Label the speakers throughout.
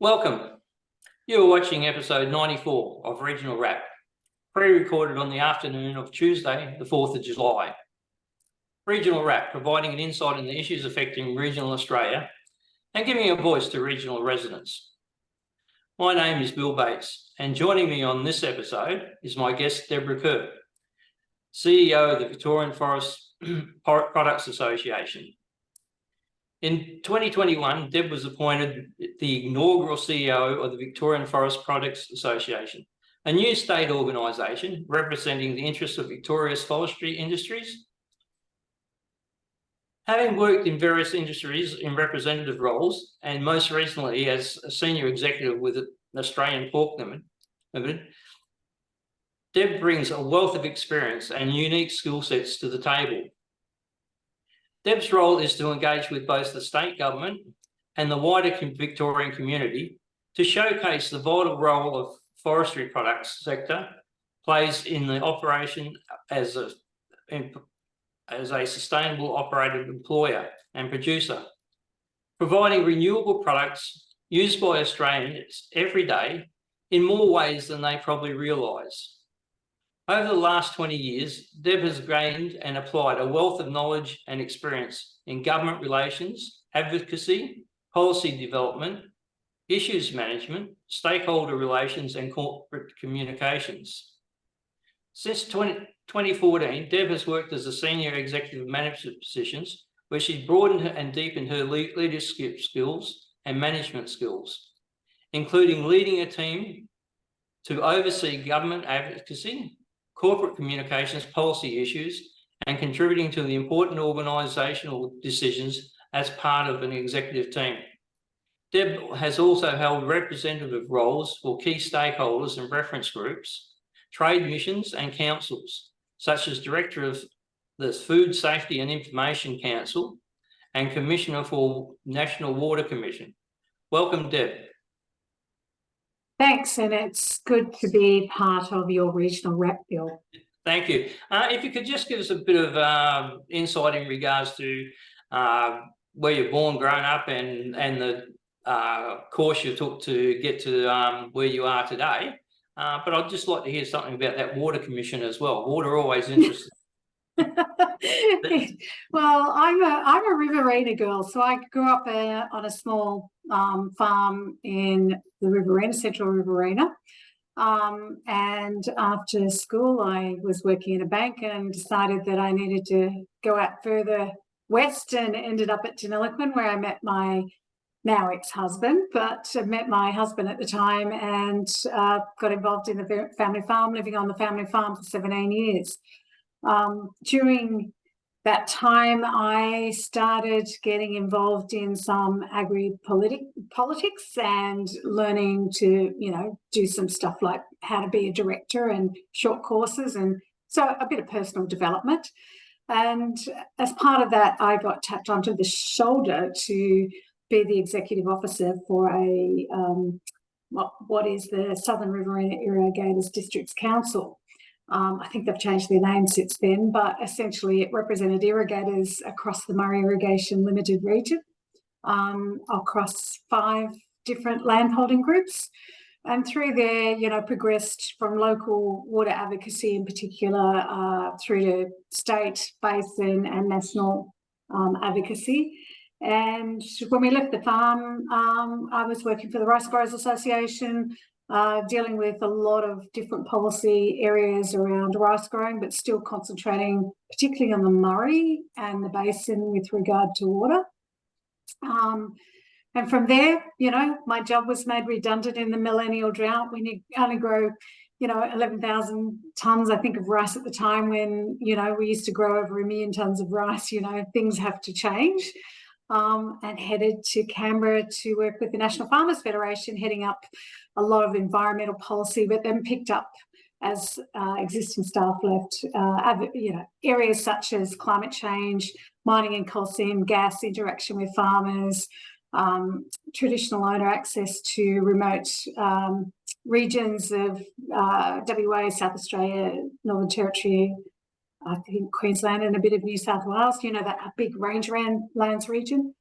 Speaker 1: Welcome. You are watching episode 94 of Regional Wrap, pre-recorded on the afternoon of Tuesday, the 4th of July. Regional Wrap, providing an insight into issues affecting regional Australia and giving a voice to regional residents. My name is Bill Bates, and joining me on this episode is my guest, Deborah Kerr, CEO of the Victorian Forest Products Association. In 2021, Deb was appointed the inaugural CEO of the Victorian Forest Products Association, a new state organisation representing the interests of Victoria's forestry industries. Having worked in various industries in representative roles, and most recently as a senior executive with the Australian Pork Limited, Deb brings a wealth of experience and unique skill sets to the table. Deb's role is to engage with both the state government and the wider Victorian community to showcase the vital role of forestry products sector plays in the operation as a sustainable operated employer and producer, providing renewable products used by Australians every day in more ways than they probably realise. Over the last 20 years, Deb has gained and applied a wealth of knowledge and experience in government relations, advocacy, policy development, issues management, stakeholder relations and corporate communications. Since 2014, Deb has worked as a senior executive management positions where she's broadened and deepened her leadership skills and management skills, including leading a team to oversee government advocacy, corporate communications policy issues, and contributing to the important organisational decisions as part of an executive team. Deb has also held representative roles for key stakeholders and reference groups, trade missions and councils, such as Director of the Food Safety and Information Council and Commissioner for National Water Commission. Welcome, Deb.
Speaker 2: Thanks, and it's good to be part of your regional wrap, Bill.
Speaker 1: Thank you. If you could just give us a bit of insight in regards to where you're born, grown up, and the course you took to get to where you are today. But I'd just like to hear something about that Water Commission as well. Water always interesting.
Speaker 2: Well, I'm a Riverina girl, so I grew up on a small farm in the Riverina, central Riverina. And after school, I was working in a bank and decided that I needed to go out further west, and ended up at Deniliquin, where I met my now ex-husband, but I met my husband at the time and got involved in the family farm, living on the family farm for 17 years. During that time, I started getting involved in some agri-politics and learning to, do some stuff like how to be a director and short courses, and so a bit of personal development. And as part of that, I got tapped onto the shoulder to be the executive officer for what is the Southern Riverina Irrigators Districts Council. I think they've changed their name since then, but essentially it represented irrigators across the Murray Irrigation Limited region, across 5 different landholding groups. And through there, progressed from local water advocacy in particular through to state, basin and national advocacy. And when we left the farm, I was working for the Rice Growers Association, dealing with a lot of different policy areas around rice growing, but still concentrating particularly on the Murray and the basin with regard to water. And from there, my job was made redundant in the millennial drought. We only grow, 11,000 tonnes, I think, of rice at the time when, we used to grow over 1 million tonnes of rice. Things have to change. And headed to Canberra to work with the National Farmers Federation, heading up a lot of environmental policy, but then picked up as existing staff left, areas such as climate change, mining and coal seam gas, interaction with farmers, traditional owner access to remote regions of WA, South Australia, Northern Territory, I think Queensland and a bit of New South Wales, that big rangeland lands region.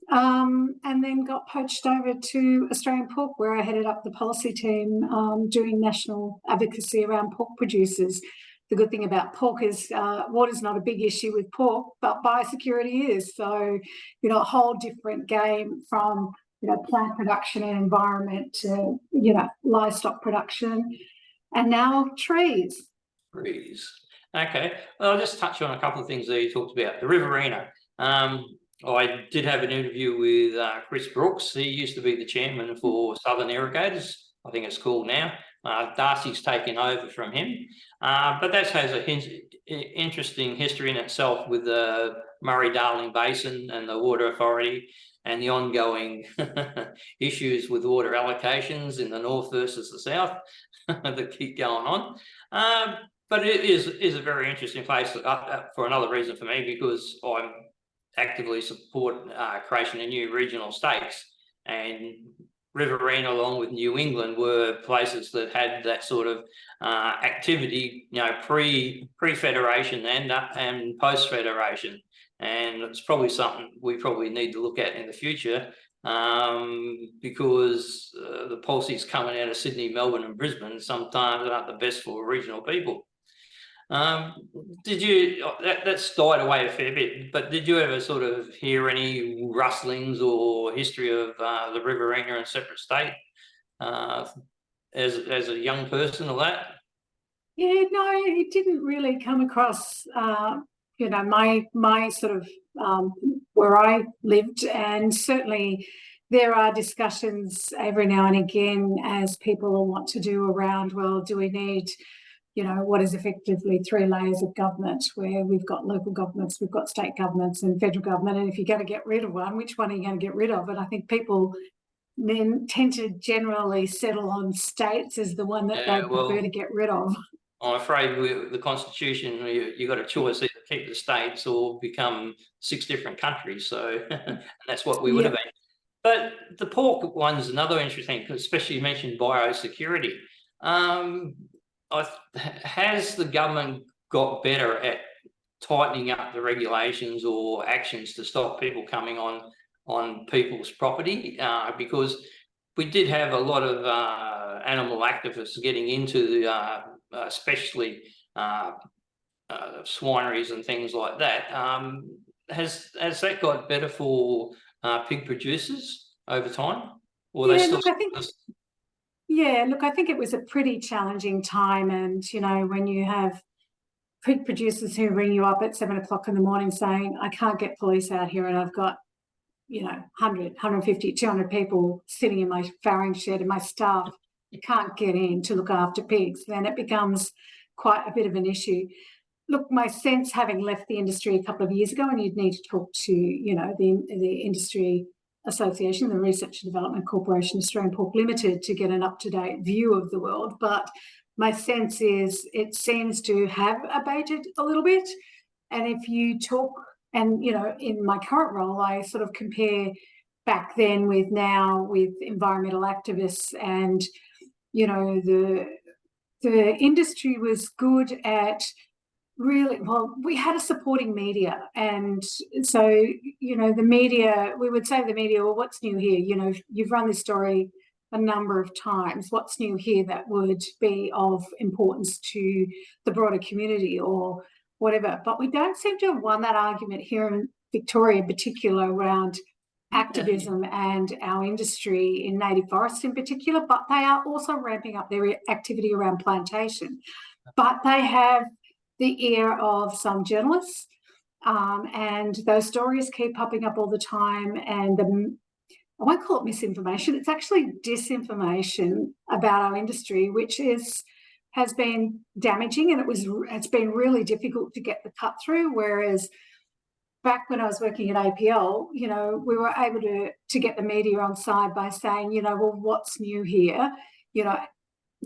Speaker 2: And then got poached over to Australian Pork, where I headed up the policy team doing national advocacy around pork producers. The good thing about pork is water's not a big issue with pork, but biosecurity is. So, a whole different game from, plant production and environment to, livestock production, and now trees.
Speaker 1: Trees. Okay. Well, I'll just touch on a couple of things that you talked about. The Riverina. I did have an interview with Chris Brooks. He used to be the chairman for Southern Irrigators, I think it's called now. Darcy's taken over from him. But that has an interesting history in itself with the Murray-Darling Basin and the Water Authority and the ongoing issues with water allocations in the north versus the south that keep going on. But it is a very interesting place for another reason for me, because I'm actively support creation of new regional states, and Riverina along with New England were places that had that sort of activity, pre-federation and post-federation, and it's probably something we probably need to look at in the future, because the policies coming out of Sydney, Melbourne and Brisbane sometimes aren't the best for regional people. That's died away a fair bit, but did you ever sort of hear any rustlings or history of the Riverina and separate state as a young person or that?
Speaker 2: Yeah, no, it didn't really come across, my sort of where I lived, and certainly there are discussions every now and again as people want to do around, well, do we need what is effectively 3 layers of government, where we've got local governments, we've got state governments and federal government, and if you're going to get rid of one, which one are you going to get rid of? And I think people then tend to generally settle on states as the one that they prefer to get rid of.
Speaker 1: I'm afraid with the Constitution, you got a choice: either keep the states or become 6 different countries. So and that's what we would have been. But the pork one's another interesting, especially you mentioned biosecurity. Has the government got better at tightening up the regulations or actions to stop people coming on people's property? Because we did have a lot of animal activists getting into especially swineries and things like that. Has that got better for pig producers over time? Or they still?
Speaker 2: I think it was a pretty challenging time, and when you have pig producers who ring you up at 7 o'clock in the morning saying, I can't get police out here and I've got 100, 150, 200 people sitting in my farrowing shed and my staff can't get in to look after pigs, then it becomes quite a bit of an issue. Look, my sense, having left the industry a couple of years ago, and you'd need to talk to the industry association, the Research and Development Corporation, Australian Pork Limited, to get an up-to-date view of the world. But my sense is it seems to have abated a little bit. And if you talk, and in my current role, I sort of compare back then with now with environmental activists, and the industry was good at we had a supporting media, and so the media, we would say to the media, well, what's new here? You've run this story a number of times. What's new here that would be of importance to the broader community or whatever? But we don't seem to have won that argument here in Victoria, in particular, around activism and our industry in native forests in particular. But they are also ramping up their activity around plantation. But they have the ear of some journalists, and those stories keep popping up all the time, and I won't call it misinformation, it's actually disinformation about our industry, which has been damaging, and it's been really difficult to get the cut through. Whereas back when I was working at APL, we were able to get the media on side by saying, well, what's new here?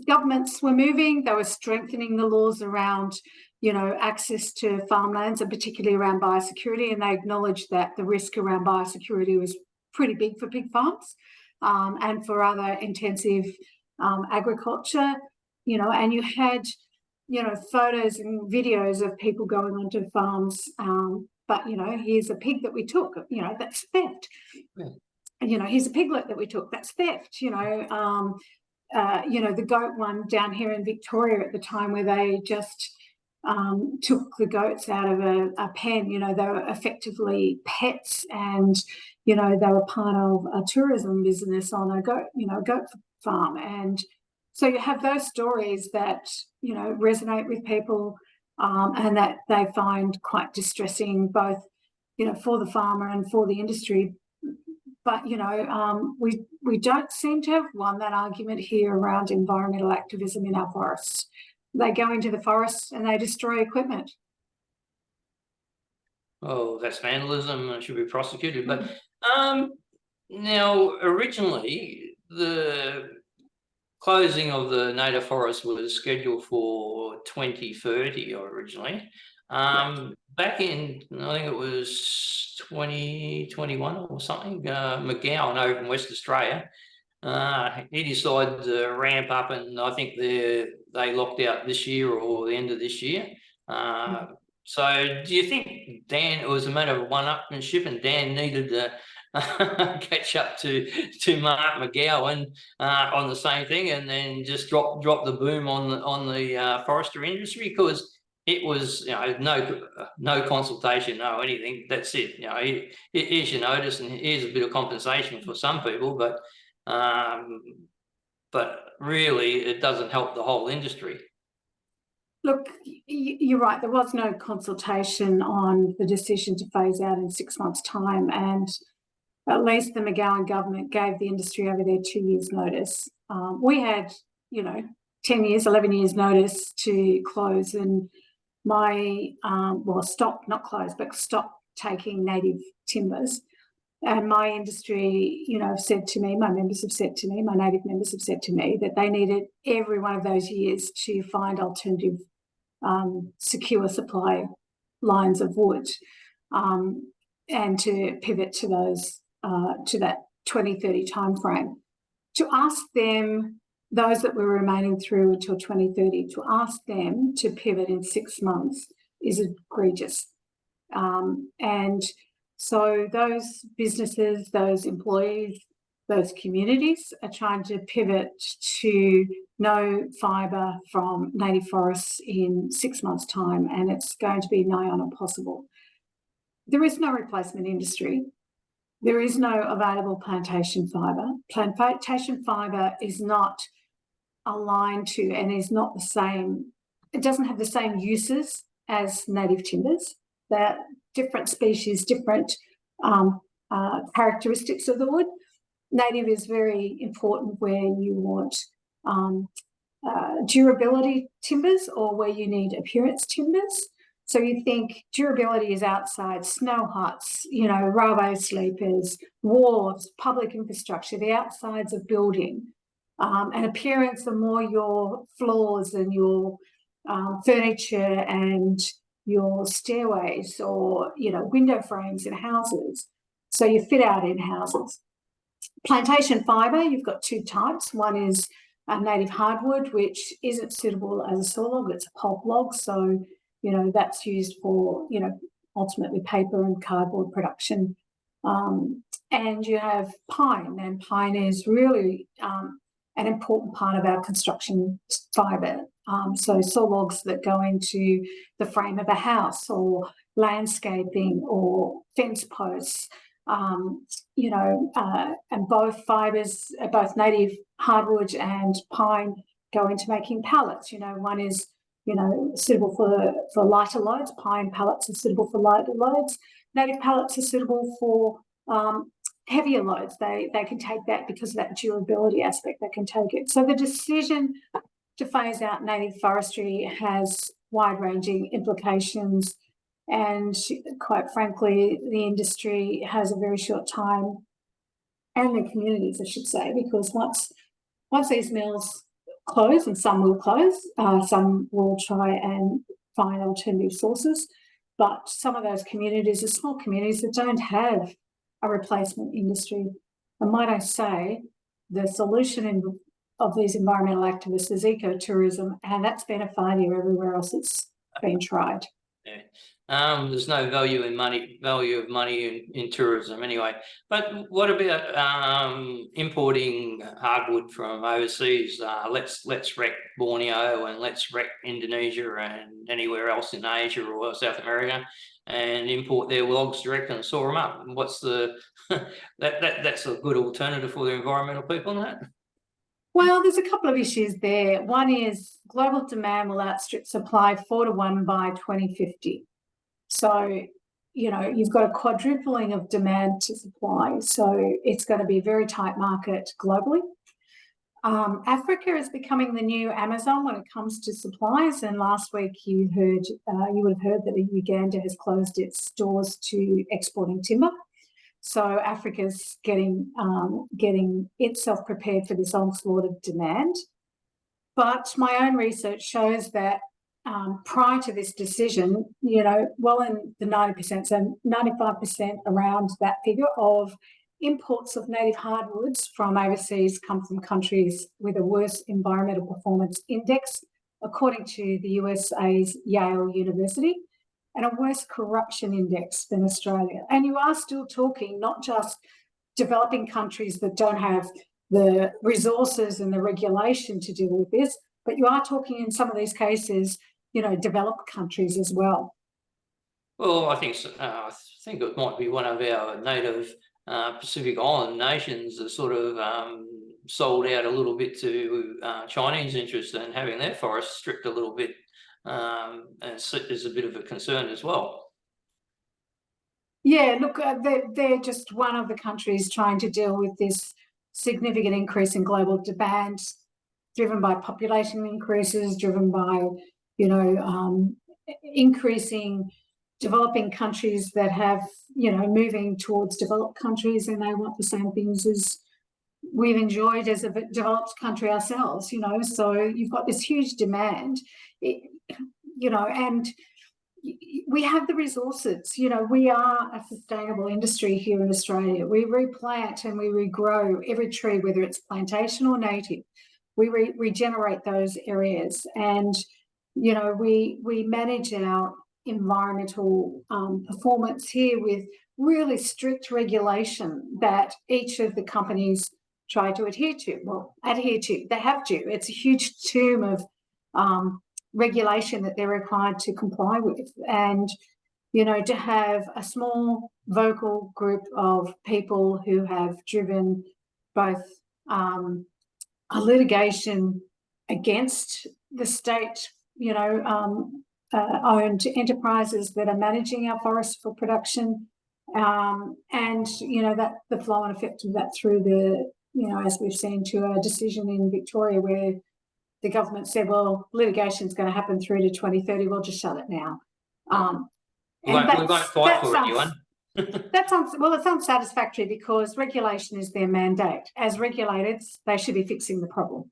Speaker 2: Governments were moving, they were strengthening the laws around access to farmlands, and particularly around biosecurity, and they acknowledged that the risk around biosecurity was pretty big for pig farms and for other intensive agriculture, and you had photos and videos of people going onto farms but, you know, here's a pig that we took, you know, that's theft.
Speaker 1: Yeah.
Speaker 2: You know, here's a piglet that we took, that's theft. You know, the goat one down here in Victoria at the time, where they just took the goats out of a pen. You know, they were effectively pets, and, you know, they were part of a tourism business on a goat farm. And so you have those stories that, you know, resonate with people, and that they find quite distressing, both, you know, for the farmer and for the industry. But, you know, we don't seem to have won that argument here around environmental activism in our forests. They go into the forests and they destroy equipment.
Speaker 1: Oh, that's vandalism and should be prosecuted. But now, originally, the closing of the native forest was scheduled for 2030 originally. Back in, I think it was 2021 or something, McGowan over in West Australia, he decided to ramp up, and I think they locked out this year or the end of this year. So do you think, Dan, it was a matter of one-upmanship and Dan needed to catch up to Mark McGowan on the same thing, and then just drop the boom on the forestry industry? Because it was, you know, no consultation, no anything. That's it. You know, here's your notice, and here's a bit of compensation for some people, but really, it doesn't help the whole industry.
Speaker 2: Look, you're right. There was no consultation on the decision to phase out in 6 months' time, and at least the McGowan government gave the industry over their 2 years' notice. We had, you know, 10 years, 11 years' notice to close, and stop taking native timbers. And my industry, you know, said to me, my native members have said to me that they needed every one of those years to find alternative secure supply lines of wood, and to pivot to those to that 2030 timeframe. To ask them, those that were remaining through until 2030, to ask them to pivot in 6 months is egregious. And so those businesses, those employees, those communities are trying to pivot to no fibre from native forests in 6 months' time, and it's going to be nigh on impossible. There is no replacement industry. There is no available plantation fibre. Plantation fibre is not aligned to, and is not the same, it doesn't have the same uses as native timbers. They're different species, different characteristics of the wood. Native is very important where you want durability timbers, or where you need appearance timbers. So you think durability is outside, snow huts, you know, railway sleepers, wharves, public infrastructure, the outsides of building. And appearance are more your floors and your furniture and your stairways, or, you know, window frames in houses. So you fit out in houses. Plantation fibre, you've got two types. One is a native hardwood, which isn't suitable as a sawlog, it's a pulp log. So, you know, that's used for, you know, ultimately paper and cardboard production. And you have pine, and pine is really an important part of our construction fibre. So saw logs that go into the frame of a house, or landscaping, or fence posts, you know, and both fibres, both native hardwood and pine, go into making pallets. You know, one is, you know, suitable for lighter loads. Pine pallets are suitable for lighter loads. Native pallets are suitable for heavier loads. They can take that because of that durability aspect. They can take it. So the decision to phase out native forestry has wide-ranging implications, and quite frankly, the industry has a very short time, and the communities, I should say, because once these mills close, and some will close, some will try and find alternative sources, but some of those communities are small communities that don't have a replacement industry. And might I say, the solution of these environmental activists is ecotourism, and that's been a failure everywhere else it's been tried.
Speaker 1: Yeah. There's no value of money in tourism anyway. But what about importing hardwood from overseas? Let's wreck Borneo and let's wreck Indonesia and anywhere else in Asia or South America and import their logs direct and saw them up. What's the that's a good alternative for the environmental people, isn't it?
Speaker 2: Well, there's a couple of issues there. One is global demand will outstrip supply 4-to-1 by 2050. So, you know, you've got a quadrupling of demand to supply. So it's going to be a very tight market globally. Africa is becoming the new Amazon when it comes to supplies. And last week you would have heard that Uganda has closed its doors to exporting timber. So Africa's getting itself prepared for this onslaught of demand. But my own research shows that prior to this decision, you know, well in the 90%, so 95% around that figure of imports of native hardwoods from overseas come from countries with a worse environmental performance index, according to the USA's Yale University, and a worse corruption index than Australia. And you are still talking not just developing countries that don't have the resources and the regulation to deal with this, but you are talking in some of these cases, you know, developed countries as well.
Speaker 1: Well, I think it might be one of our native Pacific Island nations that sort of sold out a little bit to Chinese interests and having their forests stripped a little bit is a bit of a concern as well.
Speaker 2: Yeah, look, they're just one of the countries trying to deal with this significant increase in global demand, driven by population increases, driven by, you know, increasing developing countries that have, you know, moving towards developed countries, and they want the same things as we've enjoyed as a developed country ourselves, you know. So you've got this huge demand, you know, and we have the resources. You know, we are a sustainable industry here in Australia. We replant and we regrow every tree, whether it's plantation or native. We regenerate those areas, and you know, we manage our environmental performance here with really strict regulation that each of the companies try to adhere to. Well, they have to. It's a huge tomb of regulation that they're required to comply with. And, you know, to have a small vocal group of people who have driven both a litigation against the state, you know, owned enterprises that are managing our forests for production, and, you know, that the flow and effect of that through the, you know, as we've seen, to a decision in Victoria where the government said, well, litigation is going to happen through to 2030, we'll just shut it now.
Speaker 1: We won't fight for anyone.
Speaker 2: It's unsatisfactory because regulation is their mandate. As regulators, they should be fixing the problem.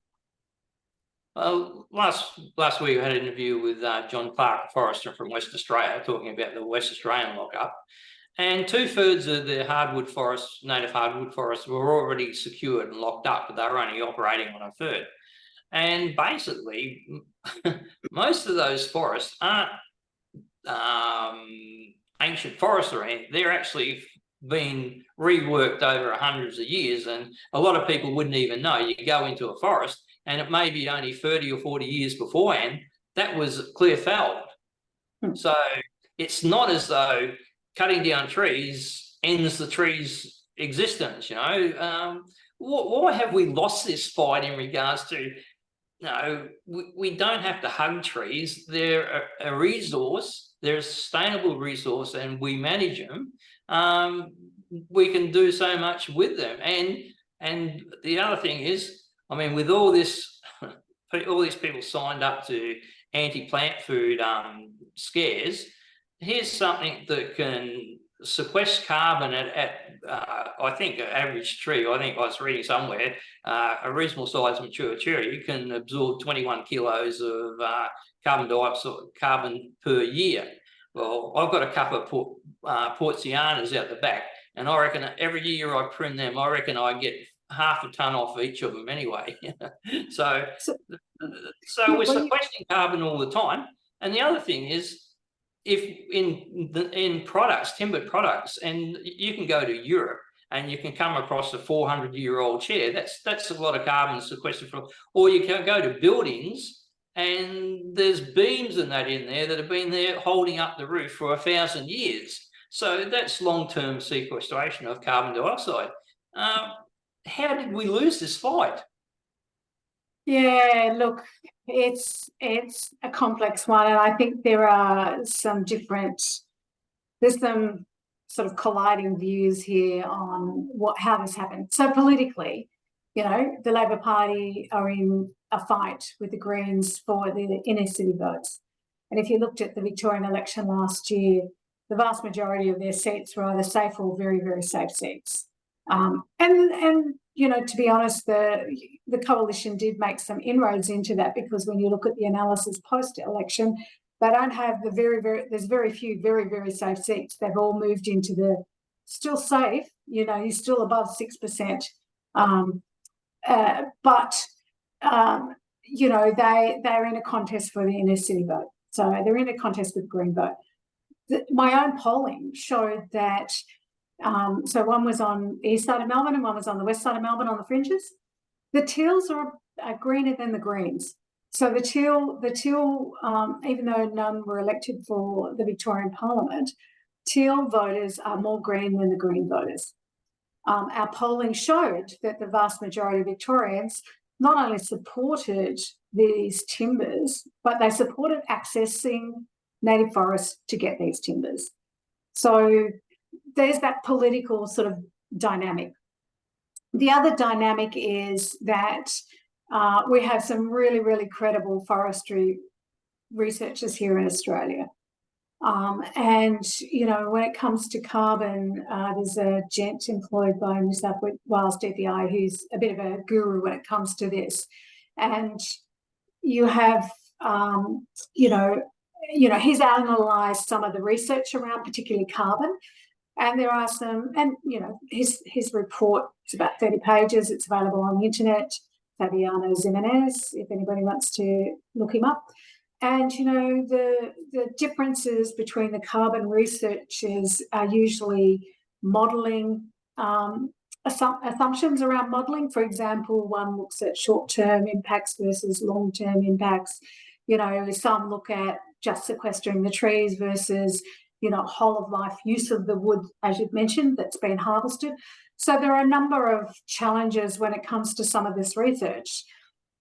Speaker 1: Well, last week I had an interview with John Clark, a forester from West Australia, talking about the West Australian lockup. And 2/3 of the hardwood forests, native hardwood forests, were already secured and locked up, but they were only operating on a third. And basically, most of those forests aren't ancient forests or anything. They're actually been reworked over hundreds of years, and a lot of people wouldn't even know. You go into a forest and it may be only 30 or 40 years beforehand that was clear felled. So it's not as though cutting down trees ends the tree's existence, you know. Why have we lost this fight in regards to, no, we don't have to hug trees. They're a resource, they're a sustainable resource, and we manage them. We can do so much with them. And the other thing is, I mean, with all these people signed up to anti-plant food scares, here's something that can sequester carbon at I think an average tree, I think I was reading somewhere, a reasonable size mature tree can absorb 21 kilos of carbon dioxide per year. Well, I've got a couple of Portsianas out the back, and I reckon every year I prune them, I reckon I get half a ton off each of them anyway. so we're sequestering carbon all the time. And the other thing is, if in products, timbered products, and you can go to Europe and you can come across a 400-year-old chair, that's a lot of carbon sequestered from, or you can go to buildings and there's beams and that in there that have been there holding up the roof for 1,000 years. So that's long-term sequestration of carbon dioxide. How did we lose this fight?
Speaker 2: Yeah, look, it's a complex one, and I think there's some sort of colliding views here on how this happened. So politically, the Labor Party are in a fight with the Greens for the inner city votes. And if you looked at the Victorian election last year, the vast majority of their seats were either safe or very, very safe seats. And to be honest, the coalition did make some inroads into that, because when you look at the analysis post-election, they don't have there's very few very, very safe seats. They've all moved into the still safe, you're still above 6%. But they're in a contest for the inner city vote. So they're in a contest with the Green vote. My own polling showed that, so one was on the east side of Melbourne and one was on the west side of Melbourne on the fringes. The teals are greener than the greens. So the teal, even though none were elected for the Victorian Parliament, teal voters are more green than the green voters. Our polling showed that the vast majority of Victorians not only supported these timbers, but they supported accessing native forests to get these timbers. So there's that political sort of dynamic. The other dynamic is that we have some really, really credible forestry researchers here in Australia. And when it comes to carbon, there's a gent employed by New South Wales DPI who's a bit of a guru when it comes to this. And you have, he's analysed some of the research around particularly carbon. And there are some, and his report is about 30 pages. It's available on the internet. Fabiano Ximenez, if anybody wants to look him up. And, the differences between the carbon researchers are usually modelling, assumptions around modelling. For example, one looks at short-term impacts versus long-term impacts. Some look at just sequestering the trees versus, whole-of-life use of the wood, as you've mentioned, that's been harvested. So there are a number of challenges when it comes to some of this research.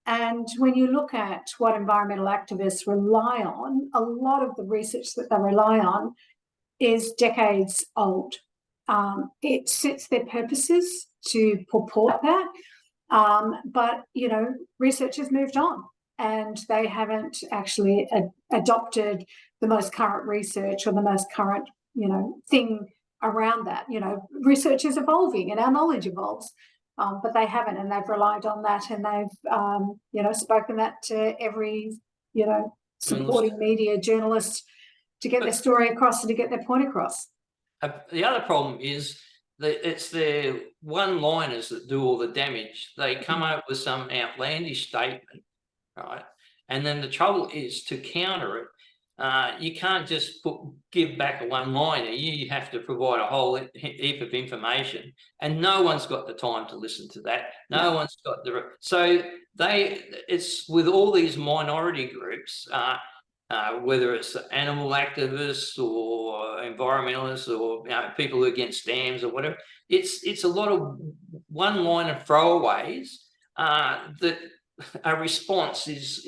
Speaker 2: And when you look at what environmental activists rely on, a lot of the research that they rely on is decades old. It suits their purposes to purport that, but, research has moved on and they haven't actually adopted the most current research or the most current, thing around that. Research is evolving and our knowledge evolves. But they haven't, and they've relied on that, and they've, spoken that to every, supporting media journalist to get their story across and to get their point across.
Speaker 1: The other problem is that it's their one-liners that do all the damage. They come up with some outlandish statement, right? And then the trouble is to counter it. You can't just give back a one-liner. You have to provide a whole heap of information, and no one's got the time to listen to that. No one's got it's with all these minority groups, whether it's animal activists or environmentalists or people who are against dams or whatever. It's a lot of one-liner throwaways that a response is,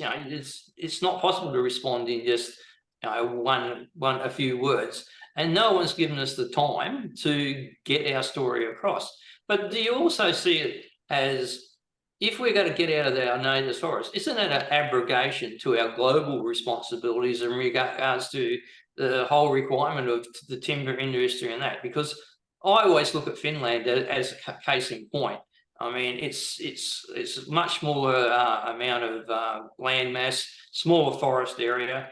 Speaker 1: it's not possible to respond in just a few words, and no one's given us the time to get our story across. But do you also see it as, if we're going to get out of our native forest, isn't that an abrogation to our global responsibilities in regards to the whole requirement of the timber industry and that? Because I always look at Finland as a case in point. I mean, it's much smaller amount of land mass, smaller forest area.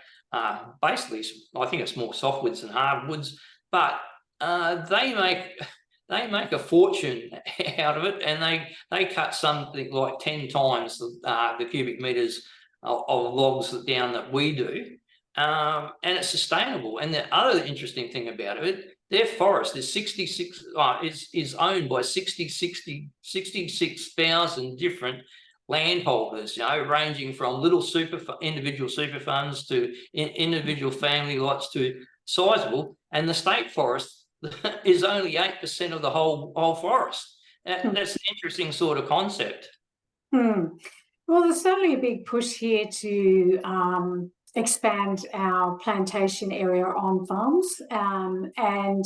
Speaker 1: Basically, I think it's more softwoods than hardwoods, but they make a fortune out of it, and they cut something like 10 times the cubic meters of logs down that we do. and it's sustainable. And the other interesting thing about it, their forest is 66 is owned by 66,000 different landholders, ranging from little individual super funds to individual family lots to sizable. And the state forest is only 8% of the whole forest. That's an interesting sort of concept.
Speaker 2: Well, there's certainly a big push here to expand our plantation area on farms, and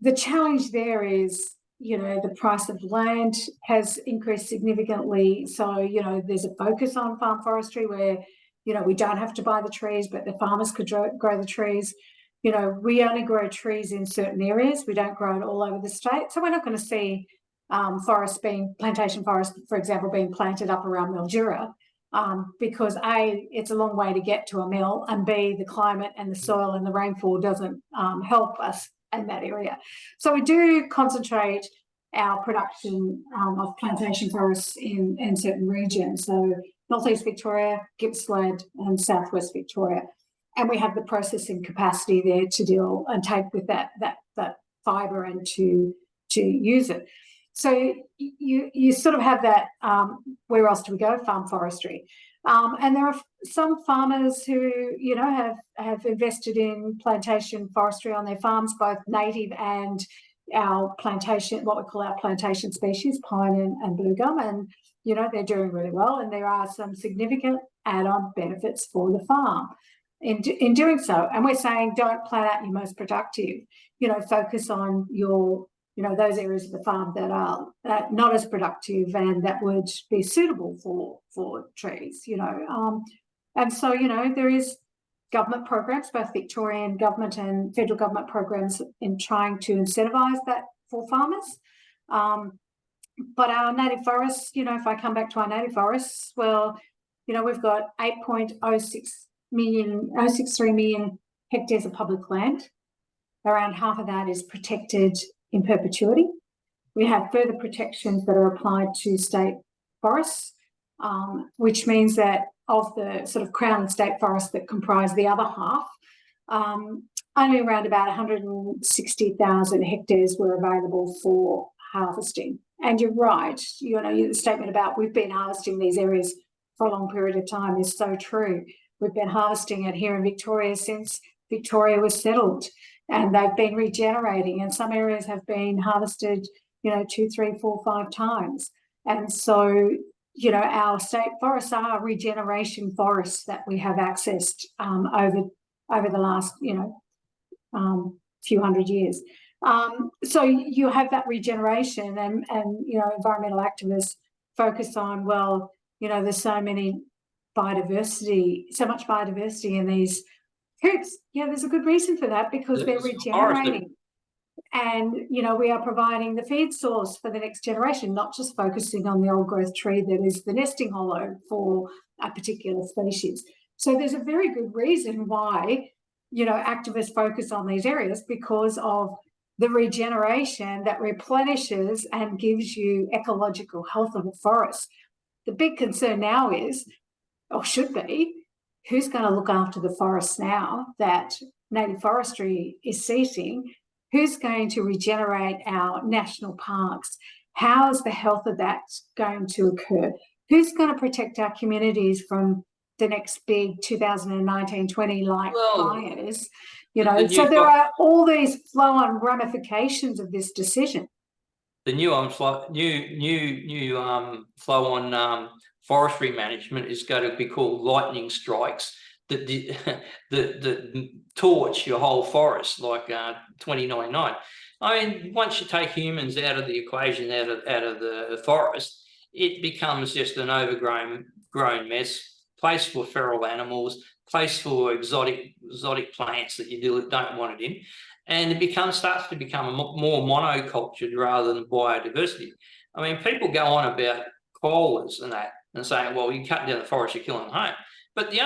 Speaker 2: the challenge there is, the price of land has increased significantly. So, there's a focus on farm forestry where, we don't have to buy the trees, but the farmers could grow the trees. We only grow trees in certain areas. We don't grow it all over the state. So we're not going to see plantation forest, for example, being planted up around Mildura, because A, it's a long way to get to a mill, and B, the climate and the soil and the rainfall doesn't help us in that area. So we do concentrate our production of plantation forests in certain regions. So Northeast Victoria, Gippsland and Southwest Victoria. And we have the processing capacity there to deal and take with that fibre and to use it. So you sort of have that, where else do we go? Farm forestry. And there are some farmers who, have invested in plantation forestry on their farms, both native and our plantation, what we call our plantation species, pine and blue gum. And, they're doing really well. And there are some significant add-on benefits for the farm in doing so. And we're saying, don't plan out your most productive, focus on your those areas of the farm that are not as productive and that would be suitable for trees, and so, there is government programs, both Victorian government and federal government programs, in trying to incentivise that for farmers. But our native forests, if I come back to our native forests, well, we've got 0.063 million hectares of public land. Around half of that is protected in perpetuity. We have further protections that are applied to state forests, which means that of the sort of crown and state forests that comprise the other half, only around about 160,000 hectares were available for harvesting. And you're right, the statement about we've been harvesting these areas for a long period of time is so true. We've been harvesting it here in Victoria since Victoria was settled. And they've been regenerating, and some areas have been harvested, 2, 3, 4, 5 times. And so, our state forests are regeneration forests that we have accessed over the last, few hundred years. So you have that regeneration, and environmental activists focus on, well, there's so much biodiversity in these hoops. Yeah, there's a good reason for that, because they're regenerating. And, we are providing the feed source for the next generation, not just focusing on the old growth tree that is the nesting hollow for a particular species. So there's a very good reason why, activists focus on these areas, because of the regeneration that replenishes and gives you ecological health of a forest. The big concern now is, or should be, who's going to look after the forests now that native forestry is ceasing? Who's going to regenerate our national parks? How is the health of that going to occur? Who's going to protect our communities from the next big 2019-20 fires? So there are all these flow-on ramifications of this decision.
Speaker 1: The new flow-on forestry management is going to be called lightning strikes that torch your whole forest, like 2099. I mean, once you take humans out of the equation, out of the forest, it becomes just an overgrown mess, place for feral animals, place for exotic plants that you don't want it in, and it starts to become a more monocultured rather than biodiversity. I mean, people go on about koalas and saying, well, you cut down the forest, you're killing them home. But the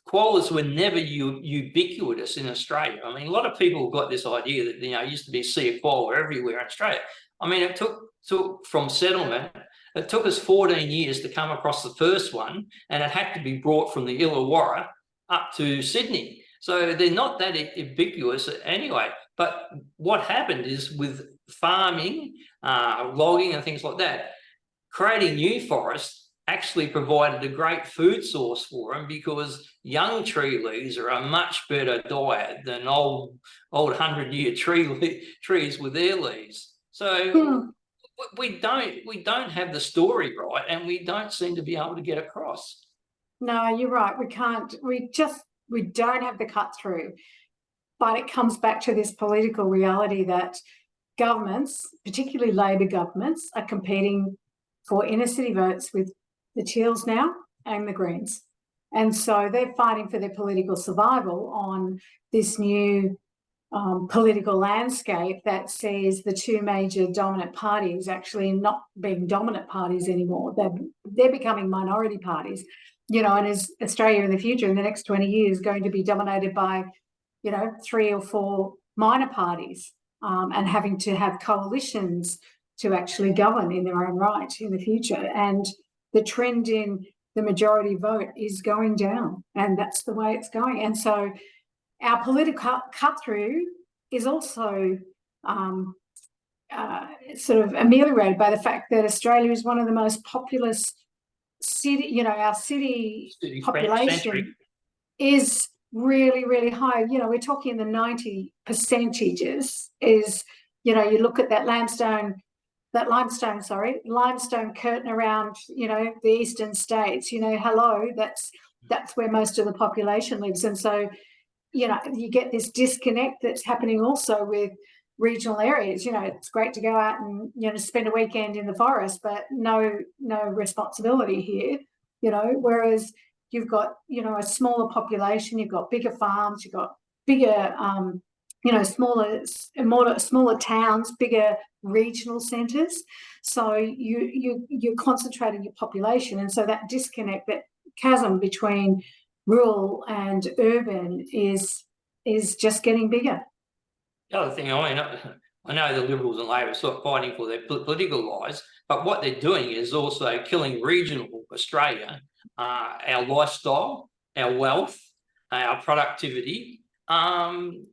Speaker 1: koalas were never ubiquitous in Australia. I mean, a lot of people have got this idea that, used to be a sea of koala everywhere in Australia. I mean, it took from settlement, it took us 14 years to come across the first one, and it had to be brought from the Illawarra up to Sydney. So they're not that ubiquitous anyway. But what happened is with farming, logging and things like that, creating new forests actually provided a great food source for them, because young tree leaves are a much better diet than old 100-year trees with their leaves. So we don't have the story right, and we don't seem to be able to get across.
Speaker 2: No, you're right. We can't. We don't have the cut through. But it comes back to this political reality that governments, particularly Labor governments, are competing for inner city votes with the Teals now and the Greens. And so they're fighting for their political survival on this new political landscape that sees the two major dominant parties actually not being dominant parties anymore. They're becoming minority parties, and is Australia in the future, in the next 20 years, going to be dominated by 3 or 4 minor parties, and having to have coalitions to actually govern in their own right in the future. And the trend in the majority vote is going down, and that's the way it's going. And so our political cut-through is also sort of ameliorated by the fact that Australia is one of the most populous city, our city population is really, really high. We're talking in the 90 percentages. Is, you look at that limestone curtain around, the eastern states, that's where most of the population lives. And so, you get this disconnect that's happening also with regional areas. It's great to go out and, spend a weekend in the forest, but no responsibility here, whereas you've got, a smaller population, you've got bigger farms, you've got bigger, smaller towns, bigger regional centres. So you're concentrating your population. And so that disconnect, that chasm between rural and urban is just getting bigger.
Speaker 1: The other thing, I know the Liberals and Labor are sort of fighting for their political lies, but what they're doing is also killing regional Australia, our lifestyle, our wealth, our productivity, and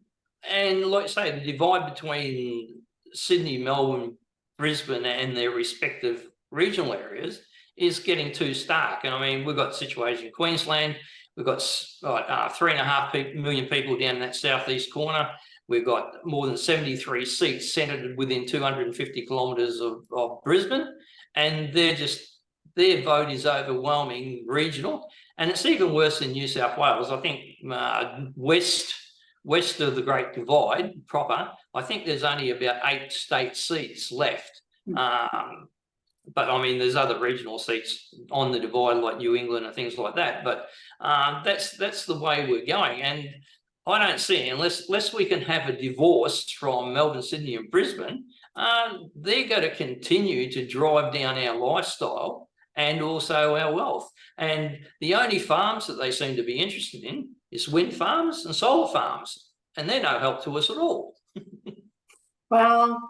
Speaker 1: like I say, the divide between Sydney, Melbourne, Brisbane and their respective regional areas is getting too stark. And I mean, we've got the situation in Queensland. We've got 3.5 million people down in that southeast corner. We've got more than 73 seats centred within 250 kilometres of Brisbane, and their vote is overwhelming regional. And it's even worse in New South Wales. I think west of the Great Divide proper, I think there's only about 8 state seats left. But I mean, there's other regional seats on the divide like New England and things like that. But that's the way we're going. And I don't see, unless we can have a divorce from Melbourne, Sydney and Brisbane, they're going to continue to drive down our lifestyle and also our wealth. And the only farms that they seem to be interested in is wind farms and solar farms. And they're no help to us at all.
Speaker 2: Well,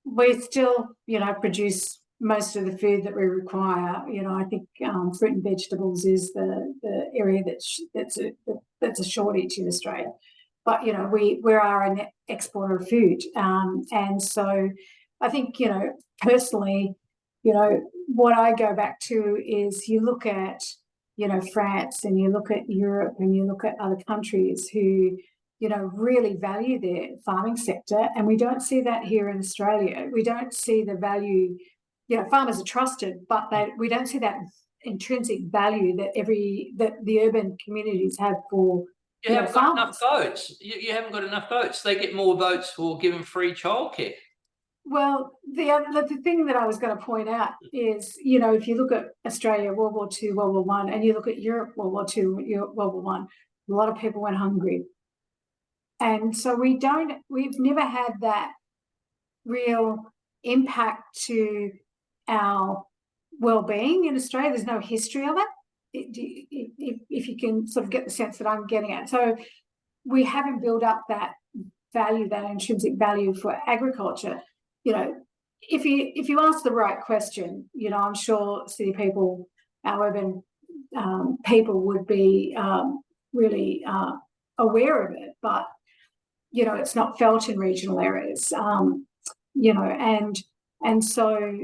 Speaker 2: we still, produce most of the food that we require. I think fruit and vegetables is the area that's a shortage in Australia. But we are an exporter of food, and so I think personally, what I go back to is you look at France and you look at Europe and you look at other countries who really value their farming sector, and we don't see that here in Australia. We don't see the value. Farmers are trusted, but we don't see that intrinsic value that the urban communities have for
Speaker 1: you haven't got enough votes. You haven't got enough votes. They get more votes for giving free childcare.
Speaker 2: Well, the thing that I was going to point out is, if you look at Australia, World War II, World War I, and you look at Europe, World War II, World War I, a lot of people went hungry. And so we've never had that real impact to our well-being in Australia. There's no history of it, if you can sort of get the sense that I'm getting at. So we haven't built up that value, that intrinsic value for agriculture. If you ask the right question, I'm sure city people, our urban people would be really aware of it, but it's not felt in regional areas. And so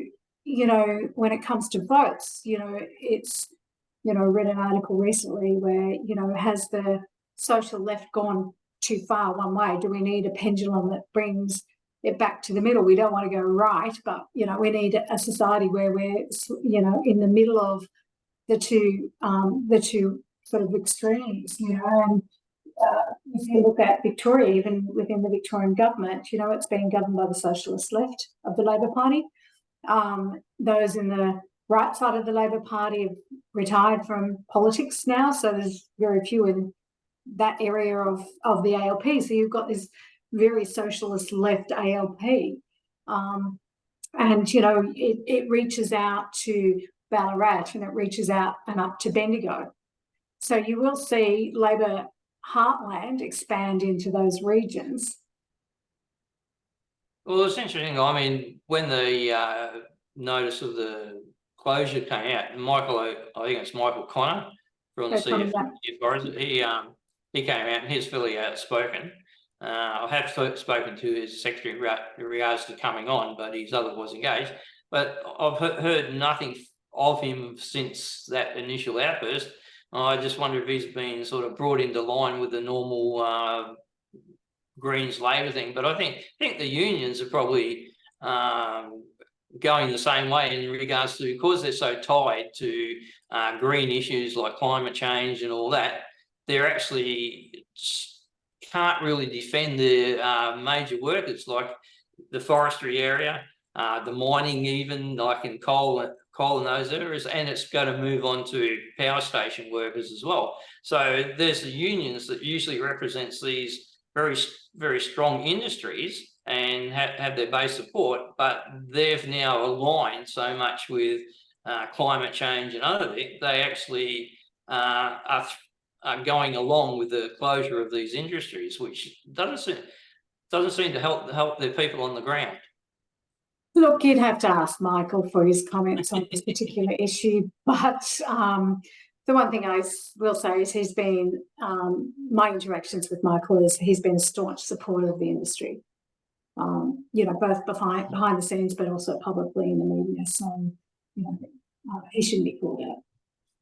Speaker 2: when it comes to votes, it's read an article recently where has the social left gone too far one way? Do we need a pendulum that brings it back to the middle? We don't want to go right, but we need a society where we're in the middle of the two sort of extremes, and if you look at Victoria, even within the Victorian government, it's being governed by the socialist left of the Labor Party. Those in the right side of the Labor Party have retired from politics now, so there's very few in that area of the ALP. So you've got this very socialist left ALP, and it reaches out to Ballarat and it reaches out and up to Bendigo. So you will see Labor heartland expand into those regions.
Speaker 1: Well, it's interesting. I mean, when the notice of the closure came out, Michael, I think it's Michael Connor from the CF, he came out and he's fairly outspoken. I have spoken to his secretary in regards to coming on, but he's otherwise engaged. But I've heard nothing of him since that initial outburst. I just wonder if he's been sort of brought into line with the normal Greens Labor thing. But I think the unions are probably going the same way in regards to, because they're so tied to green issues like climate change and all that, they're actually can't really defend their major workers like the forestry area, the mining, even like in coal in those areas, and it's going to move on to power station workers as well. So there's the unions that usually represents these very, very strong industries and have their base support, but they've now aligned so much with climate change and other things, they actually are going along with the closure of these industries, which doesn't seem to help their people on the ground.
Speaker 2: Look, you'd have to ask Michael for his comments on this particular issue, but the one thing I will say is he's been, my interactions with Michael is he's been a staunch supporter of the industry, both behind the scenes, but also publicly in the media. So, he shouldn't be called out.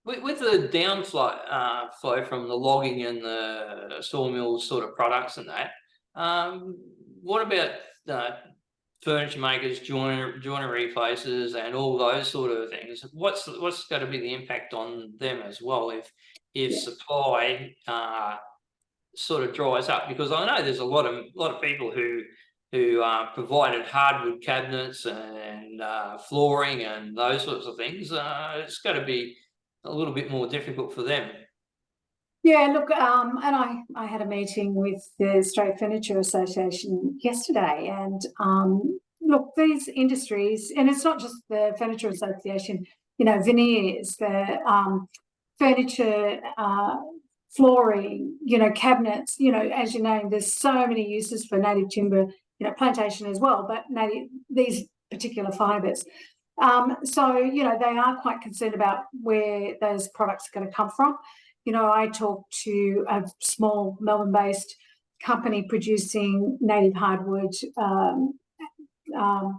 Speaker 1: With the downflow flow from the logging and the sawmill sort of products and that, what about furniture makers, joinery places, and all those sort of things? What's going to be the impact on them as well if supply sort of dries up? Because I know there's a lot of people who provided hardwood cabinets and flooring and those sorts of things. It's got to be a little bit more difficult for them.
Speaker 2: Yeah, look, and I had a meeting with the Australian Furniture Association yesterday, and look, these industries, and it's not just the Furniture Association, veneers, the furniture, flooring, cabinets, as you know, there's so many uses for native timber, plantation as well, but these particular fibres. So, they are quite concerned about where those products are going to come from. I talked to a small Melbourne-based company producing native hardwood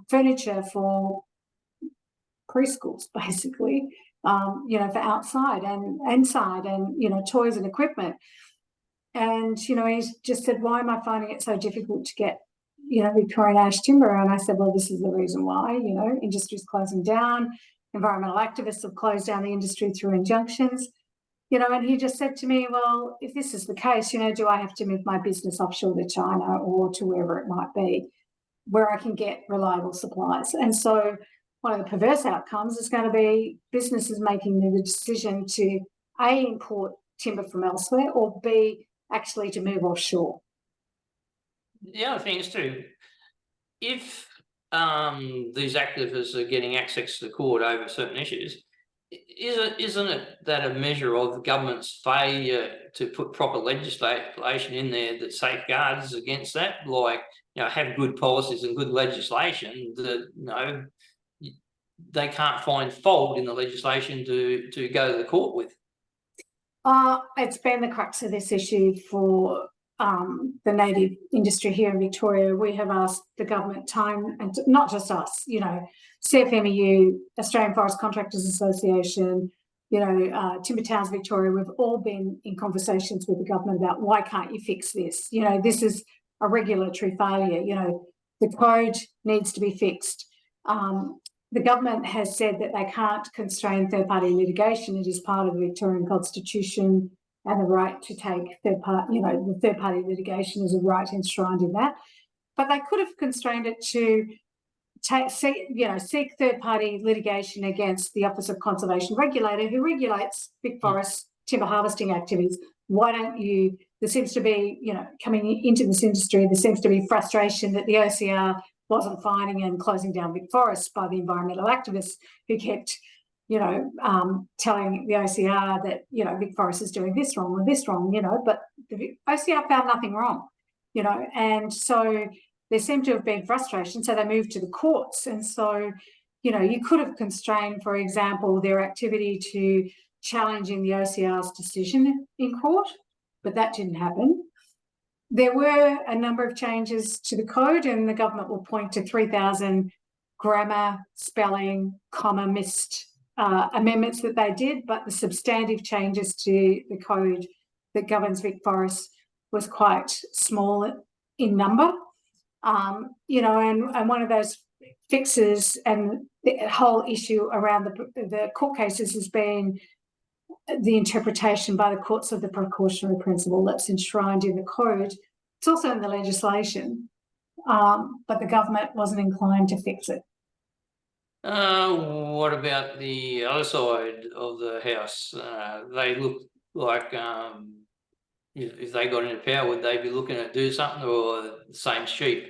Speaker 2: furniture for preschools, basically, for outside and inside and, toys and equipment. And, he just said, why am I finding it so difficult to get, Victorian ash timber? And I said, well, this is the reason why, industry's closing down. Environmental activists have closed down the industry through injunctions. And he just said to me, well, if this is the case, do I have to move my business offshore to China or to wherever it might be, where I can get reliable supplies? And so one of the perverse outcomes is going to be businesses making the decision to A, import timber from elsewhere, or B, actually to move offshore.
Speaker 1: The other thing is too, if these activists are getting access to the court over certain issues, isn't it that a measure of the government's failure to put proper legislation in there that safeguards against that? Like, have good policies and good legislation that, they can't find fault in the legislation to go to the court with.
Speaker 2: It's been the crux of this issue for the native industry here in Victoria. We have asked the government time, and not just us, CFMEU, Australian Forest Contractors Association, Timber Towns Victoria, we've all been in conversations with the government about why can't you fix this? This is a regulatory failure. The code needs to be fixed. The government has said that they can't constrain third-party litigation. It is part of the Victorian Constitution and the right to take the third-party litigation is a right enshrined in that. But they could have constrained it to seek third-party litigation against the Office of Conservation Regulator, who regulates big forest timber harvesting activities. Why don't you? There seems to be, coming into this industry, there seems to be frustration that the OCR wasn't finding and closing down big forests by the environmental activists who kept, telling the OCR that, big forest is doing this wrong or this wrong, but the OCR found nothing wrong, and so there seemed to have been frustration, so they moved to the courts. And so, you could have constrained, for example, their activity to challenging the OCR's decision in court, but that didn't happen. There were a number of changes to the code, and the government will point to 3,000 grammar, spelling, comma missed amendments that they did, but the substantive changes to the code that governs Vic Forest was quite small in number. And one of those fixes and the whole issue around the court cases has been the interpretation by the courts of the precautionary principle that's enshrined in the code. It's also in the legislation, but the government wasn't inclined to fix it.
Speaker 1: What about the other side of the house? They look like if they got into power, would they be looking to do something, or the same sheep?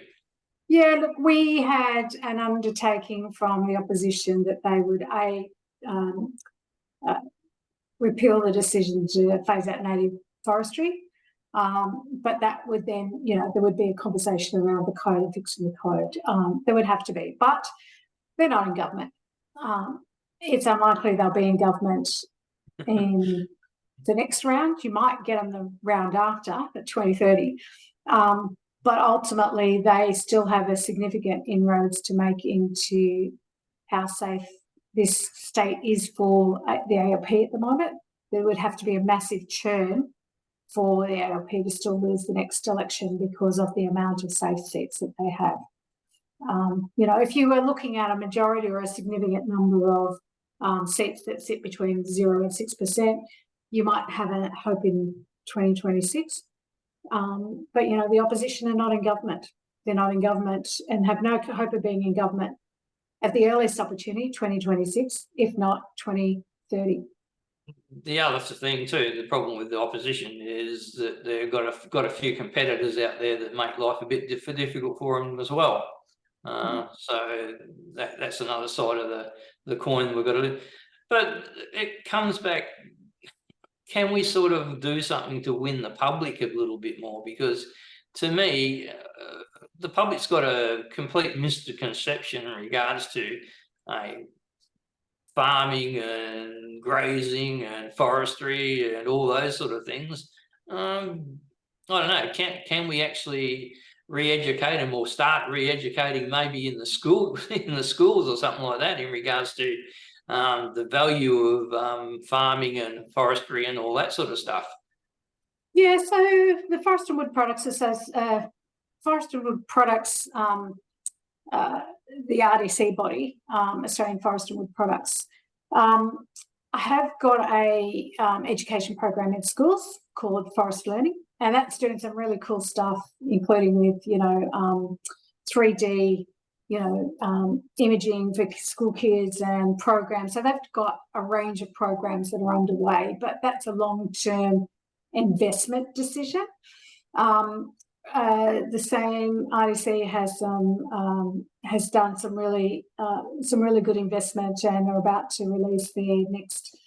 Speaker 2: Yeah, look, we had an undertaking from the opposition that they would repeal the decision to phase out native forestry, but that would then, there would be a conversation around the code and fixing the code. There would have to be, but they're not in government. It's unlikely they'll be in government in the next round. You might get them the round after, at 2030. But ultimately, they still have a significant inroads to make into how safe this state is for the ALP at the moment. There would have to be a massive churn for the ALP to still lose the next election because of the amount of safe seats that they have. If you were looking at a majority or a significant number of seats that sit between 0 and 6%, you might have a hope in 2026. But, the opposition are not in government. They're not in government and have no hope of being in government at the earliest opportunity, 2026, if not 2030.
Speaker 1: The other thing too, the problem with the opposition is that they've got a few competitors out there that make life a bit difficult for them as well. So that's another side of the coin we've got to do. But it comes back, can we sort of do something to win the public a little bit more? Because to me, the public's got a complete misconception in regards to farming and grazing and forestry and all those sort of things. I don't know, can we actually re-educate them, or start re-educating maybe in the schools or something like that in regards to the value of farming and forestry and all that sort of stuff?
Speaker 2: Yeah, so the Forest and Wood Products Forest and Wood Products, the RDC body, Australian Forest and Wood Products, I have got a education program in schools called Forest Learning, and that's doing some really cool stuff, including with 3D imaging for school kids and programs. So they've got a range of programs that are underway, but that's a long-term investment decision. The same RDC has done some really good investment, and are about to release their next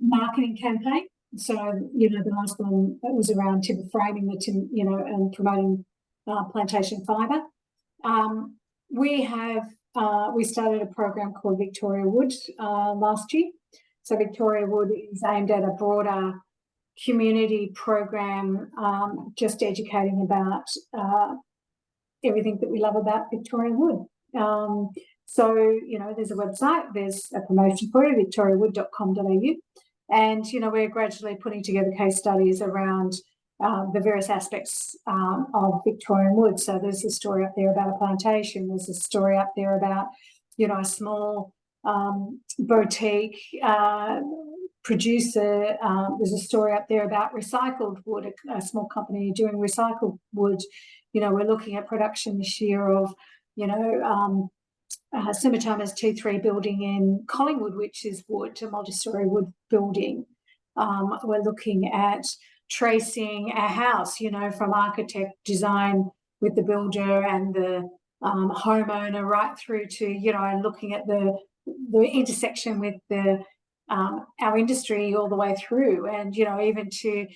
Speaker 2: marketing campaign. So the last one that was around timber framing, and promoting plantation fibre. We started a program called Victoria Wood last year. So Victoria Wood is aimed at a broader community program, just educating about everything that we love about Victorian wood. So, you know, there's a website, there's a promotion for it, victoriawood.com.au. And, you know, we're gradually putting together case studies around the various aspects of Victorian wood. So there's a story up there about a plantation. There's a story up there about, you know, a small boutique producer. There's a story up there about recycled wood, a small company doing recycled wood. You know, we're looking at production this year of, you know, Sumitomo's T3 building in Collingwood, which is wood, a multi-storey wood building. We're looking at tracing a house, you know, from architect design with the builder and the homeowner right through to, you know, and looking at the intersection with the our industry all the way through, and, you know, even to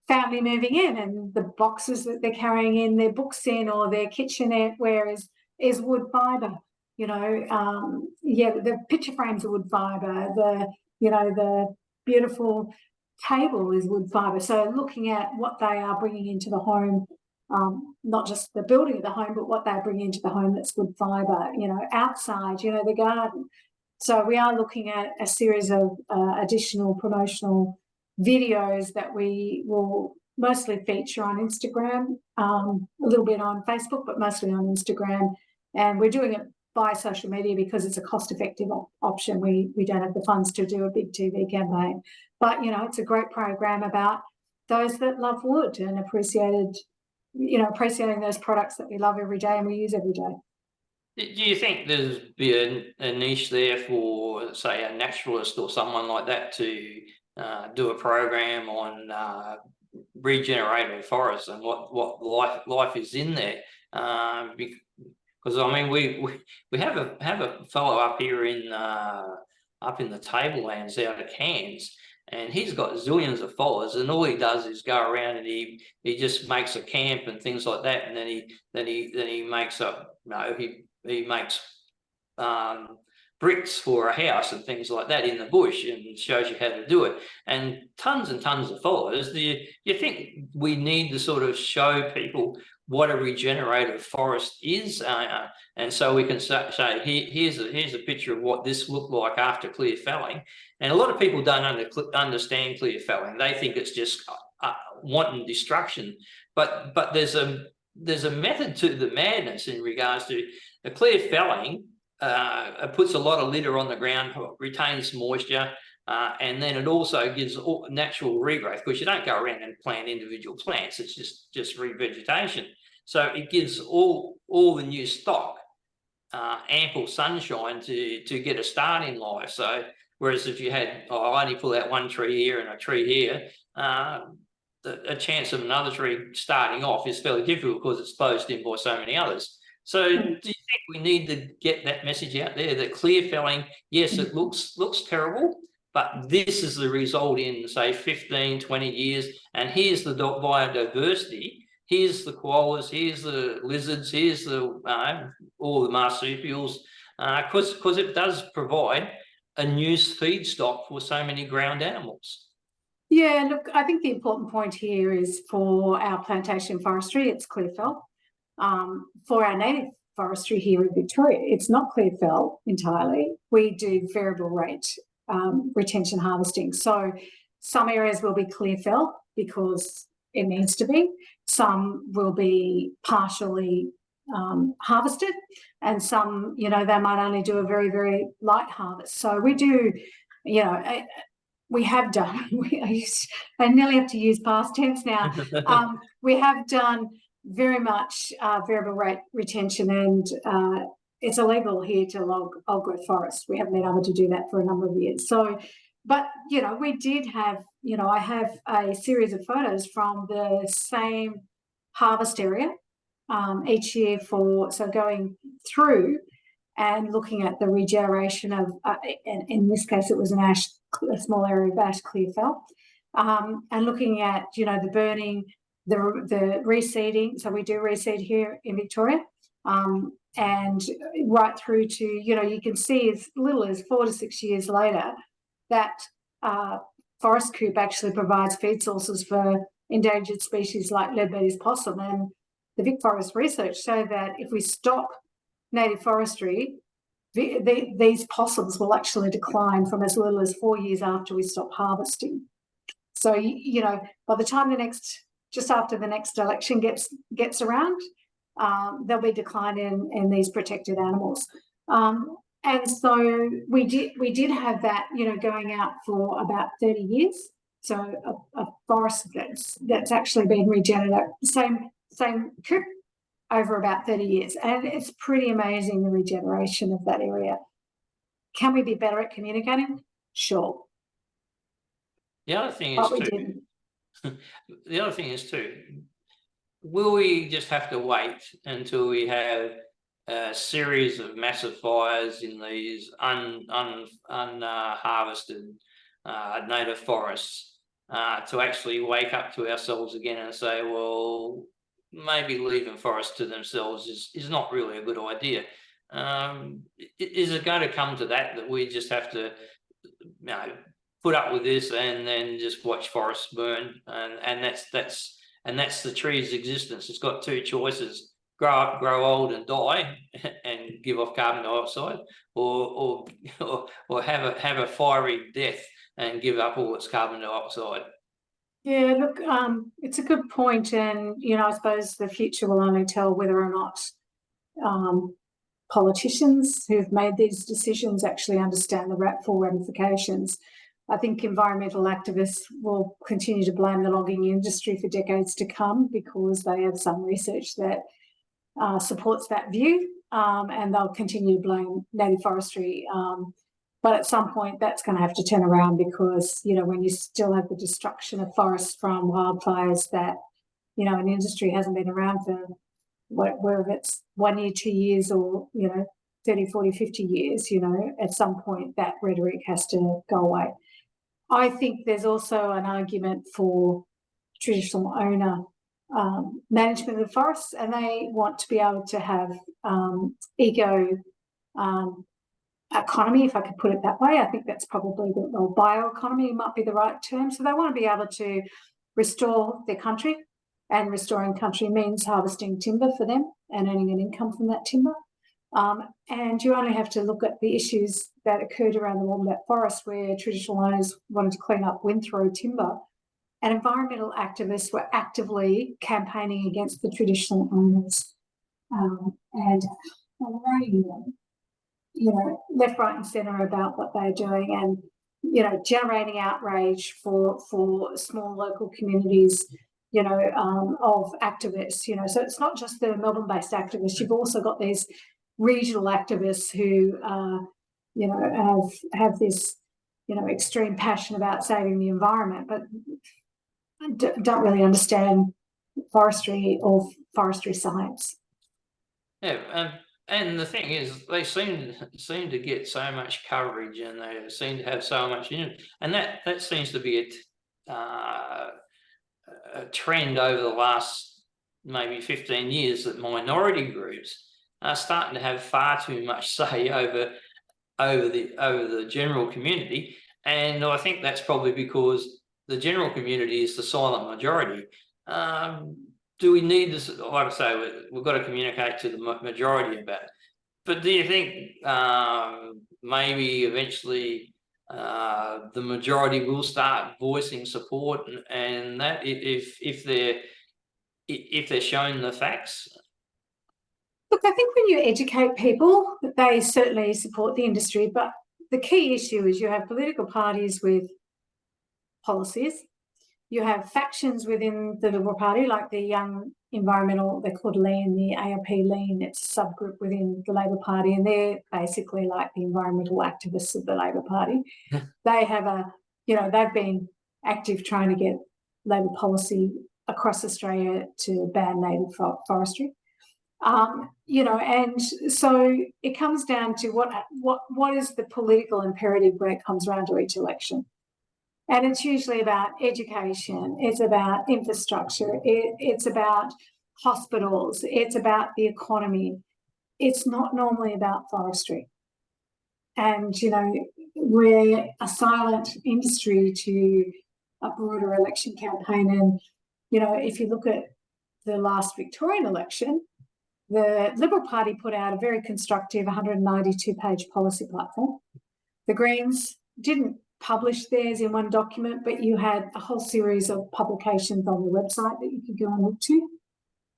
Speaker 2: family moving in and the boxes that they're carrying in their books in, or their kitchenware is wood fibre. You know, yeah, the picture frames are wood fibre. You know, the beautiful table is wood fibre. So looking at what they are bringing into the home, not just the building of the home, but what they're bringing into the home that's wood fibre. You know, outside, you know, the garden. So we are looking at a series of additional promotional videos that we will mostly feature on Instagram, a little bit on Facebook, but mostly on Instagram. And we're doing it by social media because it's a cost-effective option. We don't have the funds to do a big TV campaign. But, you know, it's a great program about those that love wood and appreciating those products that we love every day and we use every day.
Speaker 1: Do you think there's be a niche there for, say, a naturalist or someone like that to do a program on regenerative forests and what life is in there? Because I mean, we have a fellow up here in up in the tablelands out of Cairns, and he's got zillions of followers, and all he does is go around and he just makes a camp and things like that, and then he makes up, you know, he makes bricks for a house and things like that in the bush, and shows you how to do it, and tons of followers. Do you think we need to sort of show people what a regenerative forest is, and so we can say here's a picture of what this looked like after clear felling? And a lot of people don't understand clear felling. They think it's just wanton destruction, but there's a method to the madness in regards to the clear felling. It puts a lot of litter on the ground, retains moisture, and then it also gives natural regrowth, because you don't go around and plant individual plants. It's just revegetation. So it gives all the new stock ample sunshine to get a start in life. So whereas if you had, I only pull out one tree here and a tree here, a chance of another tree starting off is fairly difficult because it's closed in by so many others. So do you think we need to get that message out there that clear felling, yes, it looks terrible, but this is the result in, say, 15, 20 years, and here's the biodiversity, here's the koalas, here's the lizards, here's the all the marsupials, because it does provide a new feedstock for so many ground animals.
Speaker 2: Yeah, look, I think the important point here is for our plantation forestry, it's clear fell. For our native forestry here in Victoria, it's not clear fell entirely. We do variable rate retention harvesting. So some areas will be clear fell because it needs to be. Some will be partially harvested, and some, you know, they might only do a very, very light harvest. So we do, you know, we have done, I nearly have to use past tense now. We have done very much variable rate retention, and it's illegal here to log old growth forest. We haven't been able to do that for a number of years. So, but, you know, we did have, you know, I have a series of photos from the same harvest area each year so going through and looking at the regeneration of, in this case, it was a small area of ash clear fell, and looking at, you know, the burning, the reseeding. So we do reseed here in Victoria, and right through to, you know, you can see as little as 4 to 6 years later that forest coop actually provides feed sources for endangered species like leadbeater's possum, and the Vic Forest research show that if we stop native forestry, these possums will actually decline from as little as 4 years after we stop harvesting. So, you know, by the time just after the next election gets around, there'll be decline in these protected animals. And so we did have that, you know, going out for about 30 years. So a forest that's actually been regenerated, same coop over about 30 years. And it's pretty amazing, the regeneration of that area. Can we be better at communicating? Sure.
Speaker 1: The other thing
Speaker 2: But
Speaker 1: is
Speaker 2: we
Speaker 1: too,
Speaker 2: didn't.
Speaker 1: the other thing is too, will we just have to wait until we have a series of massive fires in these unharvested native forests to actually wake up to ourselves again and say, well, maybe leaving forests to themselves is not really a good idea? Is it going to come to that we just have to, you know, put up with this and then just watch forests burn, and that's the tree's existence? It's got two choices: grow up, grow old, and die, and give off carbon dioxide, or have a fiery death and give up all its carbon dioxide.
Speaker 2: Yeah, look, it's a good point, and you know, I suppose the future will only tell whether or not politicians who've made these decisions actually understand the full ramifications. I think environmental activists will continue to blame the logging industry for decades to come because they have some research that supports that view, and they'll continue to blame native forestry. But at some point, that's going to have to turn around because, you know, when you still have the destruction of forests from wildfires that, you know, an industry hasn't been around for whether it's 1 year, 2 years, or, you know, 30, 40, 50 years, you know, at some point that rhetoric has to go away. I think there's also an argument for traditional owner management of the forests, and they want to be able to have eco economy, if I could put it that way. I think that's probably or bioeconomy might be the right term. So they want to be able to restore their country, and restoring country means harvesting timber for them and earning an income from that timber. And you only have to look at the issues that occurred around the Wombat Forest, where traditional owners wanted to clean up windthrow timber, and environmental activists were actively campaigning against the traditional owners and rating them, you know, left, right, and centre about what they're doing, and, you know, generating outrage for small local communities, you know, of activists, you know. So it's not just the Melbourne-based activists. You've also got these regional activists who, you know, have this, you know, extreme passion about saving the environment, but don't really understand forestry or forestry science.
Speaker 1: Yeah, and the thing is, they seem to get so much coverage, and they seem to have so much in it, and that seems to be a trend over the last maybe 15 years, that minority groups are starting to have far too much say over the general community. And I think that's probably because the general community is the silent majority. Do we need this? Like I say, we've got to communicate to the majority about it. But do you think maybe eventually the majority will start voicing support, and that if they're shown the facts?
Speaker 2: Look, I think when you educate people, they certainly support the industry, but the key issue is you have political parties with policies. You have factions within the Liberal Party, like the Young Environmental, they're called Lean, the ALP Lean, it's a subgroup within the Labor Party, and they're basically like the environmental activists of the Labor Party. They have they've been active trying to get Labor policy across Australia to ban native forestry. You know, and so it comes down to what is the political imperative when it comes around to each election. And it's usually about education, it's about infrastructure, it's about hospitals, it's about the economy. It's not normally about forestry. And, you know, we're a silent industry to a broader election campaign. And, you know, if you look at the last Victorian election, the Liberal Party put out a very constructive 192-page policy platform. The Greens didn't publish theirs in one document, but you had a whole series of publications on the website that you could go and look to.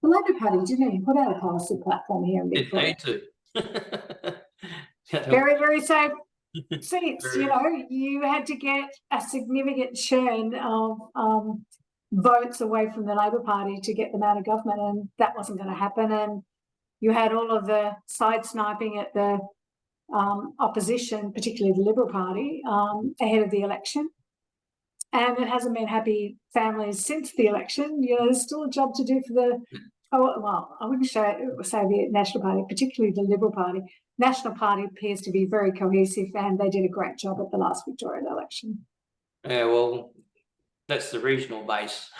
Speaker 2: The Labor Party didn't even put out a policy platform here in Victoria.
Speaker 1: It need to.
Speaker 2: Very, very safe seats. You know, you had to get a significant churn of votes away from the Labor Party to get them out of government, and that wasn't going to happen. And you had all of the side sniping at the opposition, particularly the Liberal Party, ahead of the election. And it hasn't been happy families since the election. You know, there's still a job to do for the, I wouldn't say the National Party, particularly the Liberal Party. National Party appears to be very cohesive, and they did a great job at the last Victorian election.
Speaker 1: Yeah, well, that's the regional base.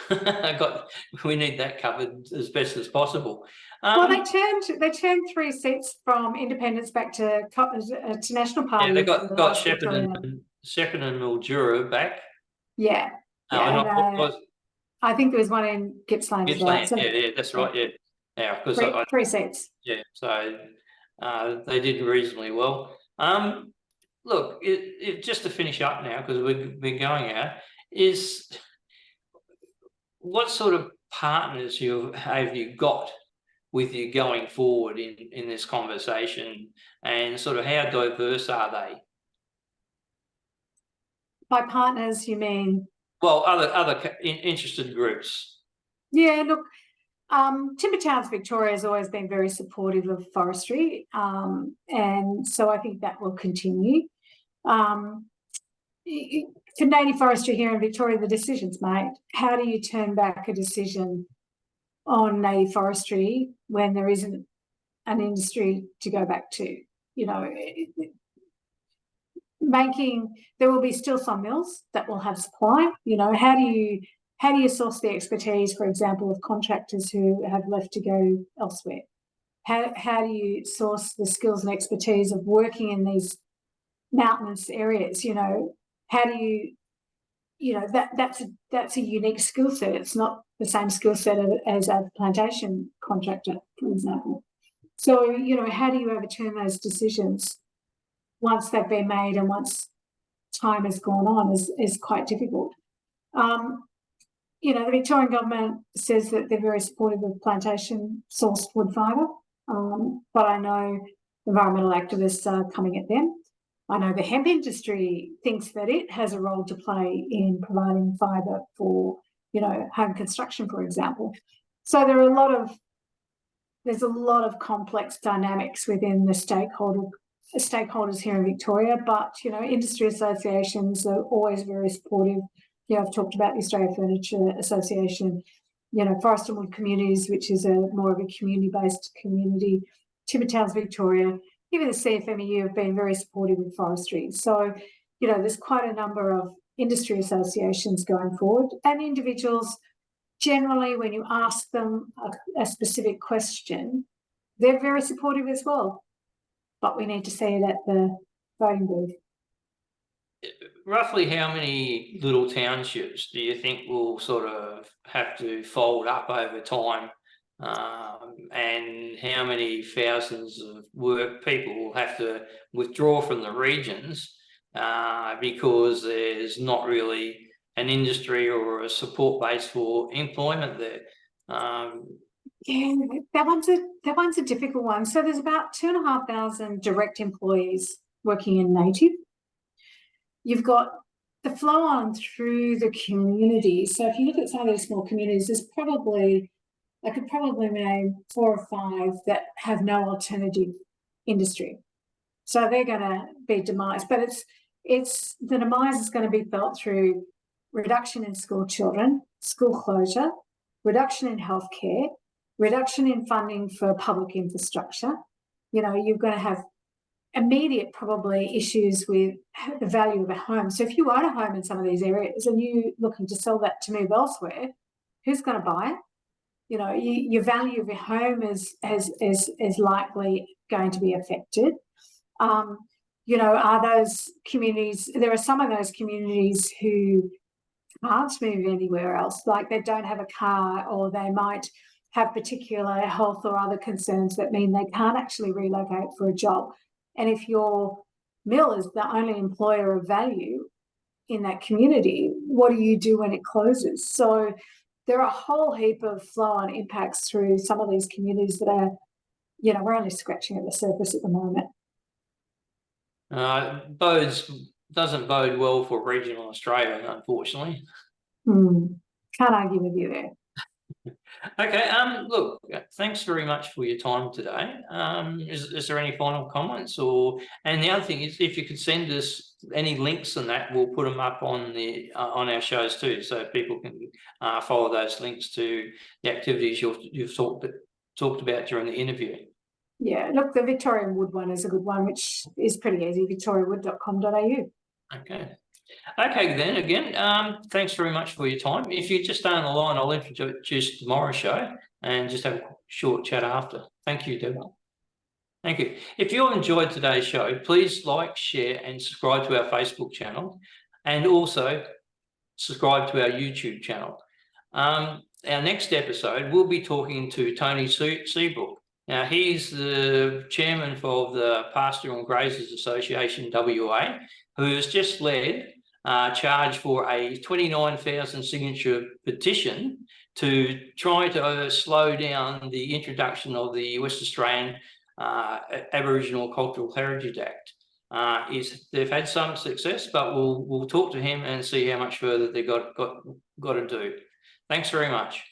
Speaker 1: We need that covered as best as possible.
Speaker 2: Well, they turned 3 seats from independents back to National Party.
Speaker 1: Yeah, they got Sept and Mildura back.
Speaker 2: Yeah. I think there was one in Gippsland as well.
Speaker 1: So, yeah, that's right. Yeah, because
Speaker 2: 3 seats.
Speaker 1: Yeah, so they did reasonably well. Look, just to finish up now, because we've been going out, is what sort of partners have you got with you going forward in this conversation, and sort of how diverse are they?
Speaker 2: By partners, you mean?
Speaker 1: Well, other interested groups.
Speaker 2: Yeah, look, Timber Towns Victoria has always been very supportive of forestry, and so I think that will continue. For native forestry here in Victoria, the decision's made. How do you turn back a decision on native forestry when there isn't an industry to go back to? You know, there will be still some mills that will have supply. You know, how do you source the expertise, for example, of contractors who have left to go elsewhere? How do you source the skills and expertise of working in these mountainous areas? You know, how do you know, that's a unique skill set. It's not the same skill set as a plantation contractor, for example. So, you know, how do you overturn those decisions once they've been made and once time has gone on is quite difficult. You know, the Victorian government says that they're very supportive of plantation sourced wood fibre, but I know environmental activists are coming at them. I know the hemp industry thinks that it has a role to play in providing fibre for, you know, home construction, for example. So there's a lot of complex dynamics within the stakeholders here in Victoria, but, you know, industry associations are always very supportive. You know, I've talked about the Australia Furniture Association, you know, Forest and Wood Communities, which is more of a community-based community, Timber Towns Victoria, even the CFMEU have been very supportive of forestry. So, you know, there's quite a number of industry associations going forward, and individuals generally, when you ask them a specific question, they're very supportive as well. But we need to see it at the voting booth.
Speaker 1: Roughly how many little townships do you think will sort of have to fold up over time, and how many thousands of people will have to withdraw from the regions because there's not really an industry or a support base for employment there?
Speaker 2: Yeah, that one's a difficult one. So there's about 2,500 direct employees working in native. You've got the flow on through the community. So if you look at some of these small communities, I could probably name 4 or 5 that have no alternative industry. So they're going to be demised, but the demise is going to be felt through reduction in school children, school closure, reduction in healthcare, reduction in funding for public infrastructure. You know, you're going to have immediate probably issues with the value of a home. So if you own a home in some of these areas and you're looking to sell that to move elsewhere, who's going to buy it? You know, your value of your home is likely going to be affected. are those communities, there are some of those communities who can't move anywhere else, like they don't have a car, or they might have particular health or other concerns that mean they can't actually relocate for a job. And if your mill is the only employer of value in that community, what do you do when it closes? So there are a whole heap of flow-on impacts through some of these communities that are, we're only scratching at the surface at the moment.
Speaker 1: Doesn't bode well for regional Australia, unfortunately.
Speaker 2: Can't argue with you there.
Speaker 1: Okay. Look, thanks very much for your time today. Is there any final comments? And the other thing is, if you could send us any links and that, we'll put them up on on our shows too, so people can follow those links to the activities you've talked about during the interview.
Speaker 2: Yeah, look, the Victorian wood one is a good one, which is pretty easy, victoriawood.com.au.
Speaker 1: Okay, then again, thanks very much for your time. If you just stay on the line, I'll introduce tomorrow's show and just have a short chat after. Thank you, Deborah. Thank you. If you enjoyed today's show, please like, share, and subscribe to our Facebook channel, and also subscribe to our YouTube channel. Our next episode, we'll be talking to Tony Seabrook. Now, he's the chairman for the Pastoral and Grazers Association WA, who has just led charge for a 29,000 signature petition to try to slow down the introduction of the West Australian Aboriginal Cultural Heritage Act. They've had some success, but we'll talk to him and see how much further they've got to do. Thanks very much.